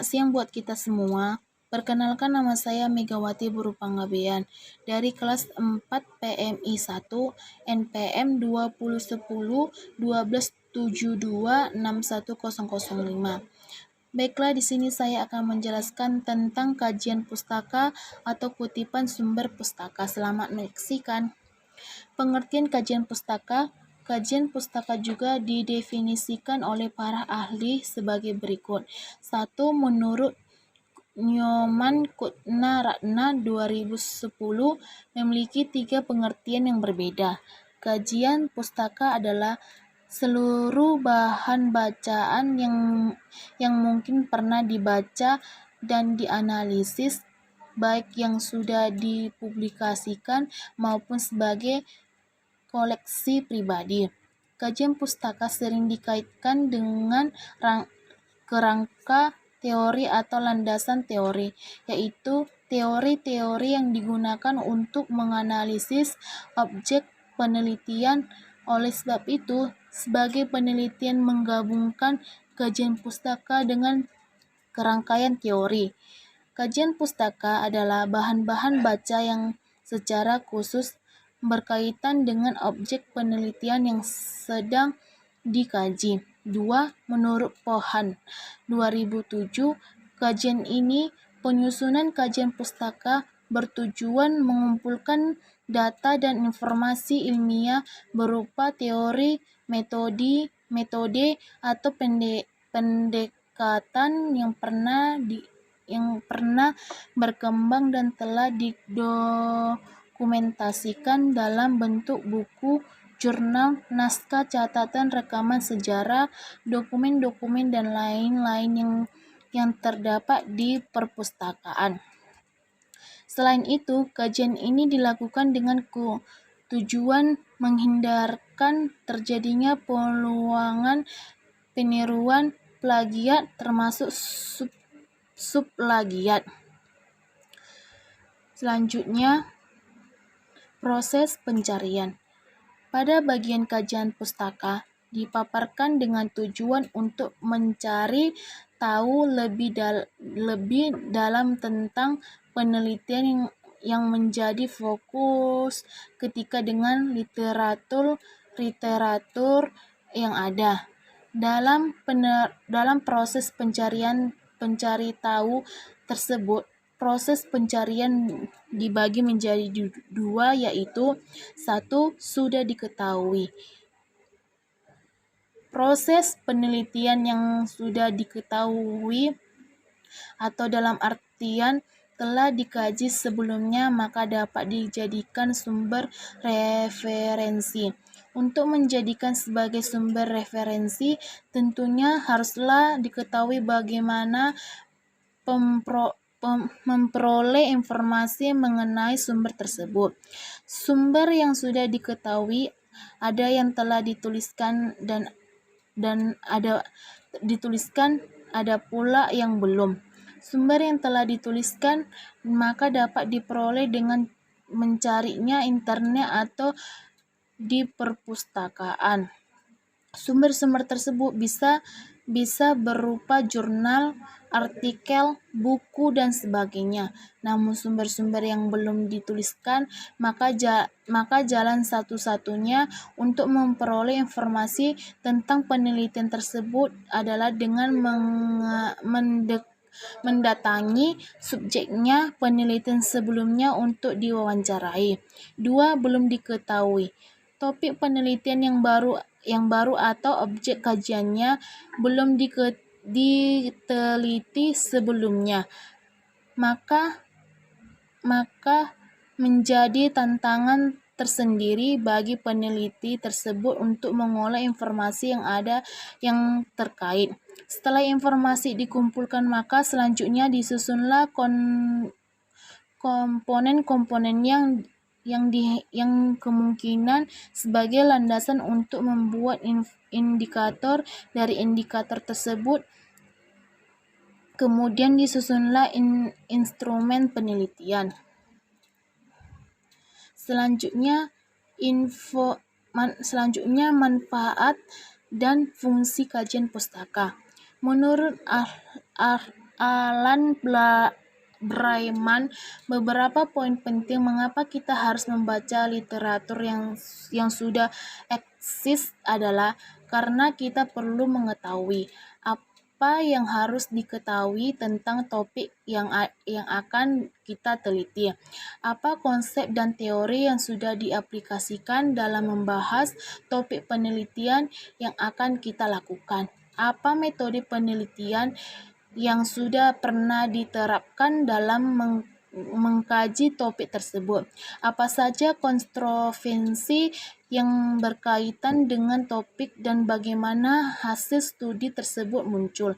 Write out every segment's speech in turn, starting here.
siang buat kita semua. Perkenalkan, nama saya Megawati Buru Panggabean dari kelas 4 PMI 1 NPM 2010 1272 61005. Baiklah, di sini saya akan menjelaskan tentang kajian pustaka atau kutipan sumber pustaka. Selamat menyaksikan. Pengertian kajian pustaka. Kajian pustaka juga didefinisikan oleh para ahli sebagai berikut. 1. Menurut Nyoman Kutnaratna 2010 memiliki 3 pengertian yang berbeda. Kajian pustaka adalah seluruh bahan bacaan yang mungkin pernah dibaca dan dianalisis, baik yang sudah dipublikasikan maupun sebagai koleksi pribadi. Kajian pustaka sering dikaitkan dengan kerangka teori atau landasan teori, yaitu teori-teori yang digunakan untuk menganalisis objek penelitian. Oleh sebab itu, sebagai penelitian menggabungkan kajian pustaka dengan kerangkaian teori. Kajian pustaka adalah bahan-bahan baca yang secara khusus berkaitan dengan objek penelitian yang sedang dikaji. 2. Menurut Pohan 2007, kajian ini penyusunan kajian pustaka bertujuan mengumpulkan data dan informasi ilmiah berupa teori, metode atau pendekatan yang pernah berkembang dan telah didokumentasikan dalam bentuk buku, jurnal, naskah, catatan, rekaman sejarah, dokumen-dokumen, dan lain-lain yang terdapat di perpustakaan. Selain itu, kajian ini dilakukan dengan tujuan menghindarkan terjadinya peluangan peniruan, plagiat, termasuk subplagiat. Selanjutnya, proses pencarian. Pada bagian kajian pustaka, dipaparkan dengan tujuan untuk mencari tahu lebih dalam tentang penelitian yang menjadi fokus ketika dengan literatur yang ada. Dalam proses pencari tahu tersebut, proses pencarian dibagi menjadi 2, yaitu 1. Sudah diketahui. Proses penelitian yang sudah diketahui atau dalam artian telah dikaji sebelumnya, maka dapat dijadikan sumber referensi. Untuk menjadikan sebagai sumber referensi, tentunya haruslah diketahui bagaimana memperoleh informasi mengenai sumber tersebut. Sumber yang sudah diketahui ada yang telah dituliskan dan ada pula yang belum. Sumber yang telah dituliskan maka dapat diperoleh dengan mencarinya internet atau di perpustakaan. Sumber-sumber tersebut bisa berupa jurnal, artikel, buku, dan sebagainya. Namun sumber-sumber yang belum dituliskan, maka jalan satu-satunya untuk memperoleh informasi tentang penelitian tersebut adalah dengan mendatangi subjeknya penelitian sebelumnya untuk diwawancarai. 2. Belum diketahui. Topik penelitian yang baru atau objek kajiannya belum diteliti sebelumnya, maka menjadi tantangan tersendiri bagi peneliti tersebut untuk mengolah informasi yang ada yang terkait. Setelah informasi dikumpulkan, maka selanjutnya disusunlah komponen-komponen yang kemungkinan sebagai landasan untuk membuat indikator. Dari indikator tersebut kemudian disusunlah instrumen penelitian. Selanjutnya manfaat dan fungsi kajian pustaka. Menurut Alan Brayman, beberapa poin penting mengapa kita harus membaca literatur yang sudah eksis adalah karena kita perlu mengetahui apa yang harus diketahui tentang topik yang akan kita teliti, apa konsep dan teori yang sudah diaplikasikan dalam membahas topik penelitian yang akan kita lakukan, apa metode penelitian yang sudah pernah diterapkan dalam mengkaji topik tersebut, apa saja kontroversi yang berkaitan dengan topik dan bagaimana hasil studi tersebut muncul.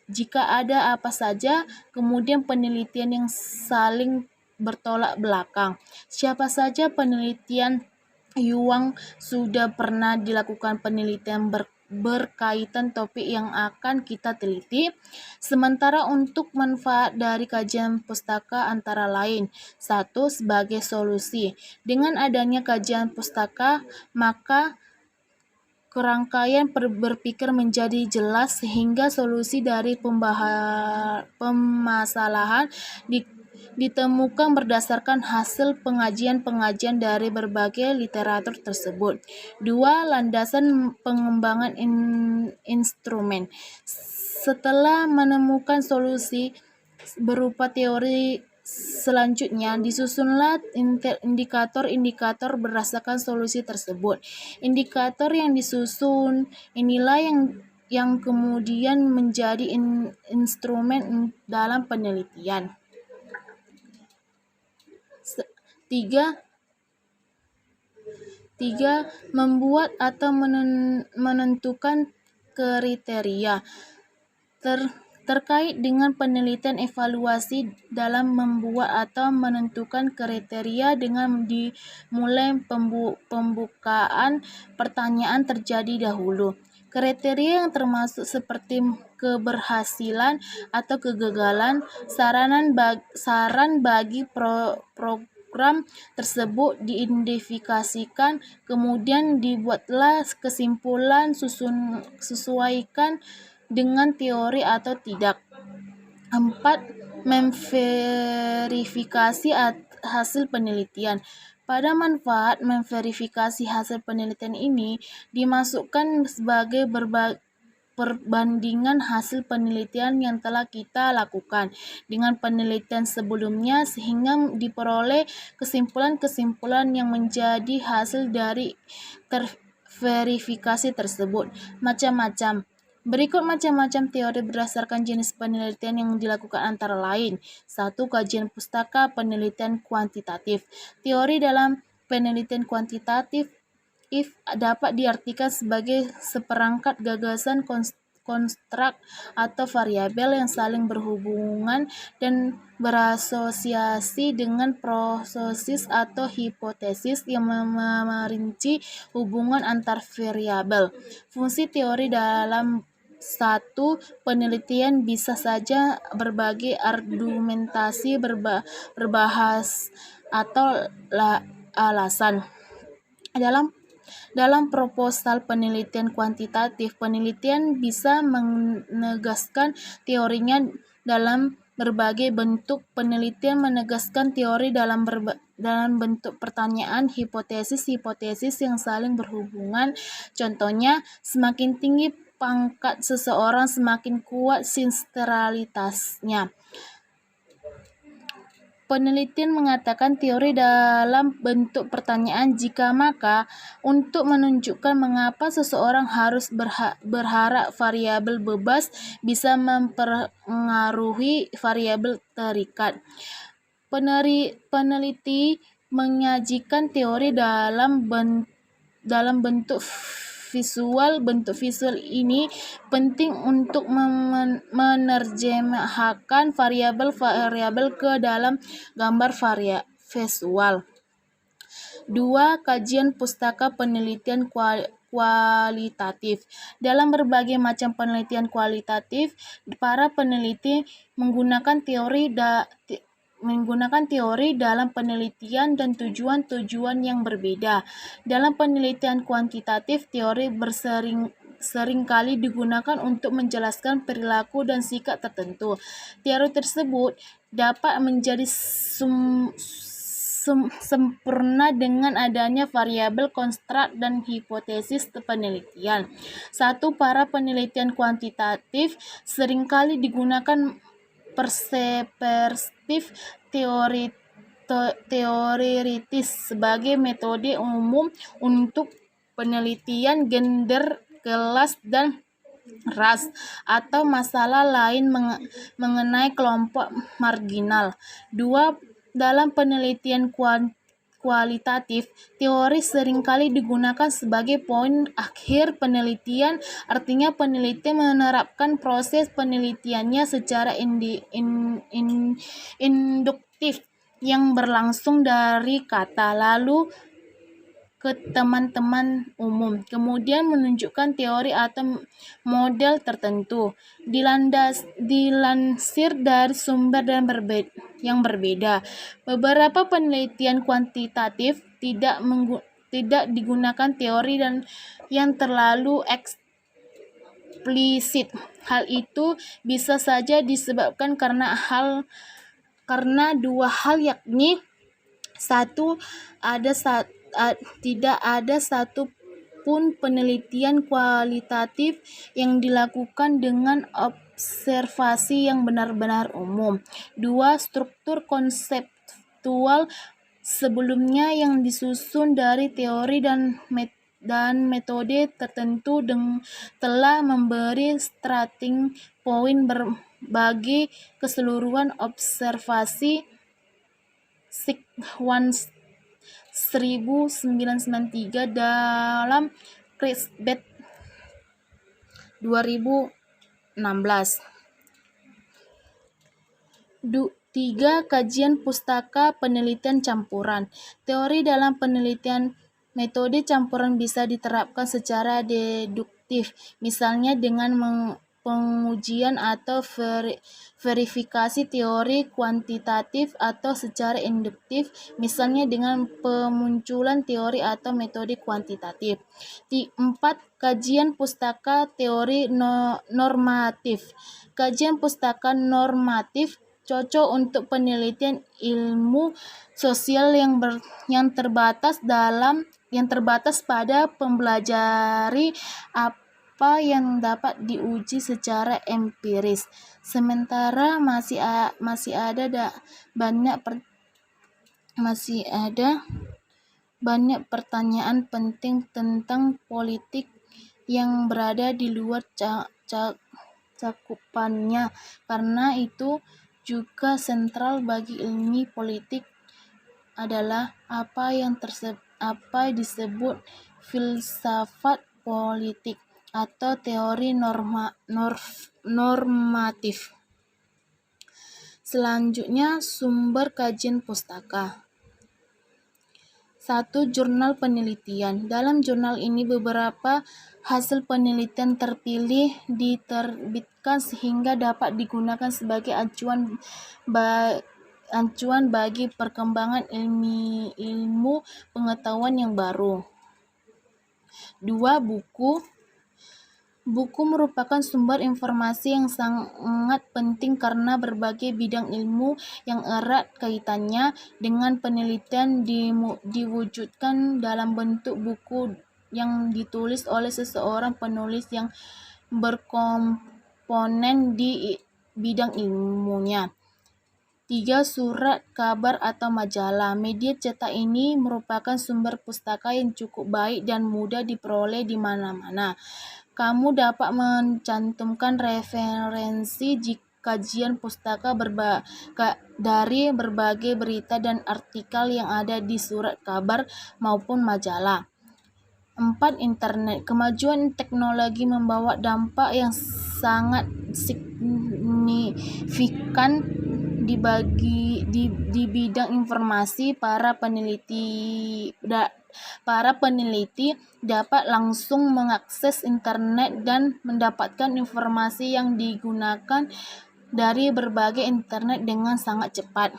Jika ada apa saja, kemudian penelitian yang saling bertolak belakang. Siapa saja penelitian yang sudah pernah dilakukan penelitian berkaitan topik yang akan kita teliti. Sementara untuk manfaat dari kajian pustaka antara lain, 1. Sebagai solusi. Dengan adanya kajian pustaka, maka kerangkaian berpikir menjadi jelas sehingga solusi dari permasalahan ditemukan berdasarkan hasil pengajian-pengajian dari berbagai literatur tersebut. 2. Landasan pengembangan instrumen. Setelah menemukan solusi berupa teori, selanjutnya disusunlah indikator-indikator berdasarkan solusi tersebut. Indikator yang disusun inilah yang kemudian menjadi instrumen dalam penelitian. 3. Membuat atau menentukan kriteria. Terkait dengan penelitian evaluasi dalam membuat atau menentukan kriteria dengan dimulai pembukaan pertanyaan terjadi dahulu. Kriteria yang termasuk seperti keberhasilan atau kegagalan, saran bagi program tersebut diidentifikasikan, kemudian dibuatlah kesimpulan sesuaikan dengan teori atau tidak. 4. Memverifikasi hasil penelitian. Pada manfaat memverifikasi hasil penelitian ini dimasukkan sebagai perbandingan hasil penelitian yang telah kita lakukan dengan penelitian sebelumnya sehingga diperoleh kesimpulan-kesimpulan yang menjadi hasil dari verifikasi tersebut. Macam-macam. Berikut macam-macam teori berdasarkan jenis penelitian yang dilakukan antara lain. 1. Kajian pustaka penelitian kuantitatif. Teori dalam penelitian kuantitatif dapat diartikan sebagai seperangkat gagasan konstruk atau variabel yang saling berhubungan dan berasosiasi dengan proses atau hipotesis yang merinci hubungan antar variabel. Fungsi teori dalam satu penelitian bisa saja berbagi argumentasi, berbahas atau alasan. Dalam proposal penelitian kuantitatif, penelitian bisa menegaskan teorinya dalam berbagai bentuk. Penelitian menegaskan teori dalam bentuk pertanyaan, hipotesis yang saling berhubungan. Contohnya, semakin tinggi pangkat seseorang, semakin kuat sinceralitasnya. Penelitian mengatakan teori dalam bentuk pertanyaan jika maka untuk menunjukkan mengapa seseorang harus berharap variabel bebas bisa mempengaruhi variabel terikat. Peneliti menyajikan teori dalam bentuk visual. Bentuk visual ini penting untuk menerjemahkan variabel-variabel ke dalam gambar visual. 2. Kajian pustaka penelitian kualitatif. Dalam berbagai macam penelitian kualitatif, para peneliti menggunakan teori dalam penelitian dan tujuan-tujuan yang berbeda. Dalam penelitian kuantitatif, teori seringkali digunakan untuk menjelaskan perilaku dan sikap tertentu. Teori tersebut dapat menjadi sempurna dengan adanya variabel konstrak dan hipotesis penelitian. Para penelitian kuantitatif seringkali digunakan perspektif teoritis sebagai metode umum untuk penelitian gender, kelas, dan ras, atau masalah lain mengenai kelompok marginal. Dalam penelitian kualitatif, teori seringkali digunakan sebagai poin akhir penelitian, artinya peneliti menerapkan proses penelitiannya secara induktif yang berlangsung dari kata lalu ke teman-teman umum, kemudian menunjukkan teori atau model tertentu, dilansir dari sumber yang berbeda. Beberapa penelitian kuantitatif tidak digunakan teori dan yang terlalu eksplisit. Hal itu bisa saja disebabkan karena dua hal, yakni satu, tidak ada satu pun penelitian kualitatif yang dilakukan dengan observasi yang benar-benar umum. 2. Struktur konseptual sebelumnya yang disusun dari teori dan metode tertentu telah memberi starting point bagi keseluruhan observasi. Sykes 1993 dalam Christbeth 2016. 3. Kajian pustaka penelitian campuran. Teori dalam penelitian metode campuran bisa diterapkan secara deduktif, misalnya dengan pengujian atau verifikasi teori kuantitatif, atau secara induktif, misalnya dengan pemunculan teori atau metode kuantitatif. 4. Kajian pustaka teori normatif. Kajian pustaka normatif cocok untuk penelitian ilmu sosial yang terbatas pada mempelajari apa yang dapat diuji secara empiris. Sementara masih ada banyak pertanyaan penting tentang politik yang berada di luar cakupannya. Karena itu juga sentral bagi ilmu politik adalah apa disebut filsafat politik atau teori normatif. Selanjutnya, sumber kajian pustaka. 1. Jurnal penelitian. Dalam jurnal ini beberapa hasil penelitian terpilih diterbitkan sehingga dapat digunakan sebagai acuan bagi perkembangan ilmu pengetahuan yang baru. 2. Buku merupakan sumber informasi yang sangat penting karena berbagai bidang ilmu yang erat kaitannya dengan penelitian diwujudkan dalam bentuk buku yang ditulis oleh seseorang penulis yang berkomponen di bidang ilmunya. 3. Surat kabar atau majalah. Media cetak ini merupakan sumber pustaka yang cukup baik dan mudah diperoleh di mana-mana. Kamu dapat mencantumkan referensi kajian pustaka dari berbagai berita dan artikel yang ada di surat kabar maupun majalah. 4. Internet. Kemajuan teknologi membawa dampak yang sangat signifikan di bidang informasi. Para peneliti dapat langsung mengakses internet dan mendapatkan informasi yang digunakan dari berbagai internet dengan sangat cepat.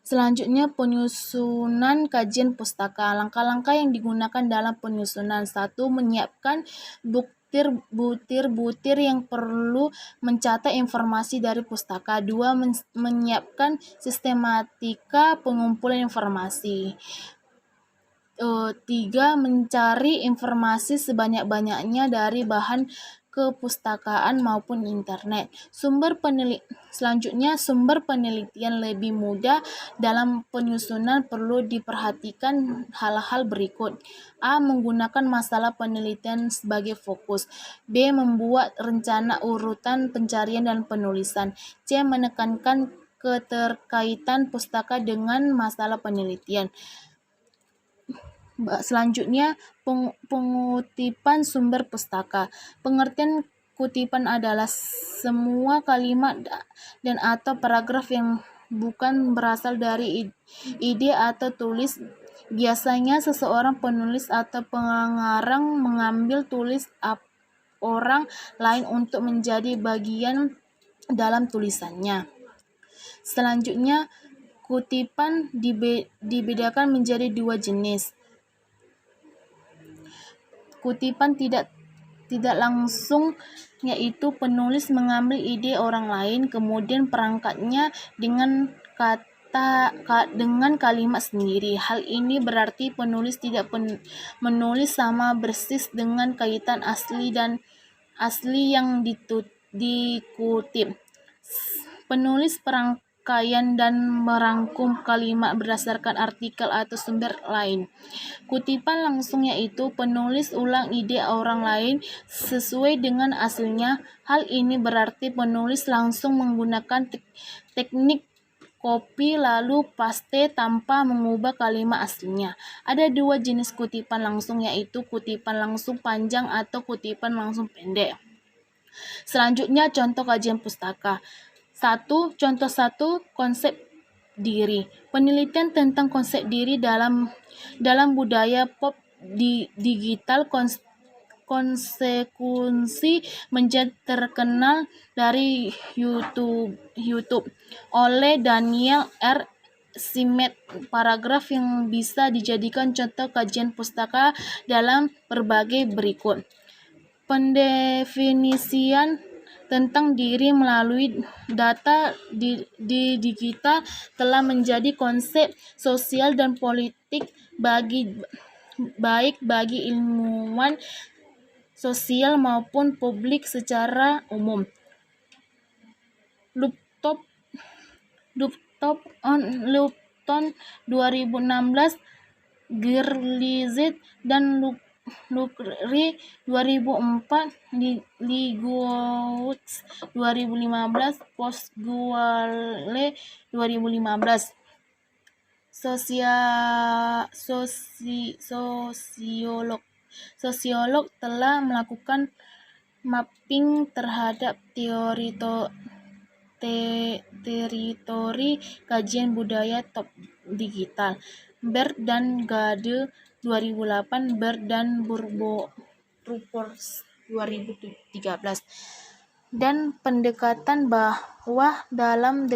Selanjutnya, penyusunan kajian pustaka. Langkah-langkah yang digunakan dalam penyusunan. 1. Menyiapkan butir-butir yang perlu mencatat informasi dari pustaka. 2. Menyiapkan sistematika pengumpulan informasi. 3. Mencari informasi sebanyak-banyaknya dari bahan kepustakaan maupun internet. Selanjutnya, sumber penelitian lebih mudah dalam penyusunan perlu diperhatikan hal-hal berikut. A. Menggunakan masalah penelitian sebagai fokus. B. Membuat rencana urutan pencarian dan penulisan. C. Menekankan keterkaitan pustaka dengan masalah penelitian. Selanjutnya, pengutipan sumber pustaka. Pengertian kutipan adalah semua kalimat dan atau paragraf yang bukan berasal dari ide atau tulis. Biasanya seseorang penulis atau pengarang mengambil tulis orang lain untuk menjadi bagian dalam tulisannya. Selanjutnya, kutipan dibedakan menjadi 2 jenis. Kutipan tidak langsung, yaitu penulis mengambil ide orang lain kemudian perangkatnya dengan kalimat sendiri. Hal ini berarti penulis tidak menulis sama persis dengan kaitan asli yang dikutip. Penulis perangkaian dan merangkum kalimat berdasarkan artikel atau sumber lain. Kutipan langsung yaitu penulis ulang ide orang lain sesuai dengan aslinya. Hal ini berarti penulis langsung menggunakan teknik copy lalu paste tanpa mengubah kalimat aslinya. Ada 2 jenis kutipan langsung, yaitu kutipan langsung panjang atau kutipan langsung pendek. Selanjutnya, contoh kajian pustaka. 1. Contoh 1. Konsep diri. Penelitian tentang konsep diri dalam budaya pop digital. Konsekuensi menjadi terkenal dari YouTube oleh Daniel R. Simet. Paragraf yang bisa dijadikan contoh kajian pustaka dalam berbagai berikut. Pendefinisian tentang diri melalui data di digital telah menjadi konsep sosial dan politik baik bagi ilmuwan sosial maupun publik secara umum. Lupton 2016, Girlizet dan Lucri 2004, Ligowitz 2015, Postguale 2015. Sosiolog telah melakukan mapping terhadap teritori kajian budaya top digital. Berg dan Gade 2008, Berg dan Rupert 2013. Dan pendekatan bahwa dalam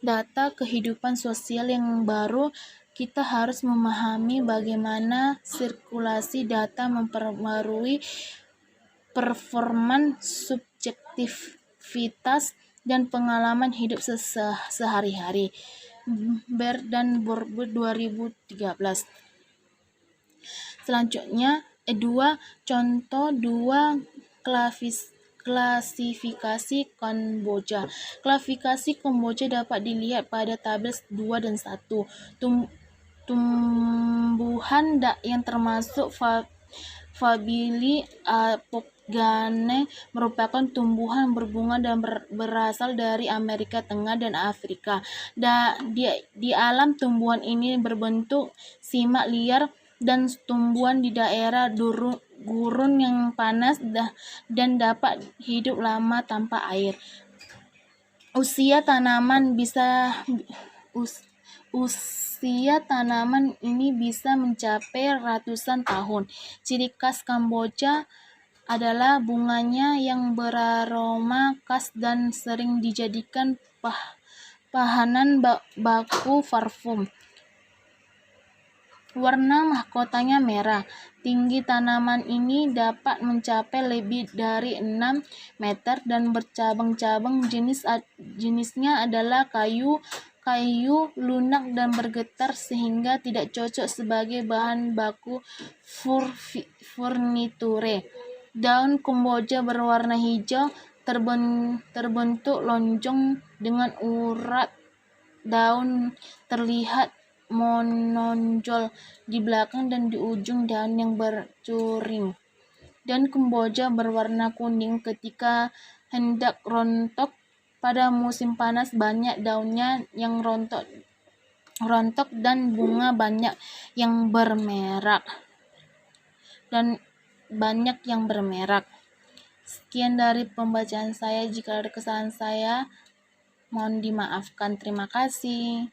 data kehidupan sosial yang baru, kita harus memahami bagaimana sirkulasi data mempengaruhi performan, subjektivitas, dan pengalaman hidup sehari-hari. Berg dan Borbe 2013. Selanjutnya, 2. Contoh 2 klasifikasi Kamboja. Klasifikasi Kamboja dapat dilihat pada tabel 2 dan 1. Tumbuhan yang termasuk Fabili apogane merupakan tumbuhan berbunga dan berasal dari Amerika Tengah dan Afrika. Di alam, tumbuhan ini berbentuk simak liar dan tumbuhan di daerah gurun yang panas dan dapat hidup lama tanpa air. Usia tanaman ini bisa mencapai ratusan tahun. Ciri khas Kamboja adalah bunganya yang beraroma khas dan sering dijadikan bahan baku parfum. Warna mahkotanya merah. Tinggi tanaman ini dapat mencapai lebih dari 6 meter dan bercabang-cabang. Jenisnya adalah kayu lunak dan bergetar sehingga tidak cocok sebagai bahan baku furniture. Daun kemboja berwarna hijau, terbentuk lonjong dengan urat daun terlihat menonjol di belakang dan di ujung daun yang bercuring. Dan kemboja berwarna kuning ketika hendak rontok. Pada musim panas banyak daunnya yang rontok dan bunga banyak yang bermerak. Sekian dari pembacaan saya. Jika ada kesalahan saya, mohon dimaafkan. Terima kasih.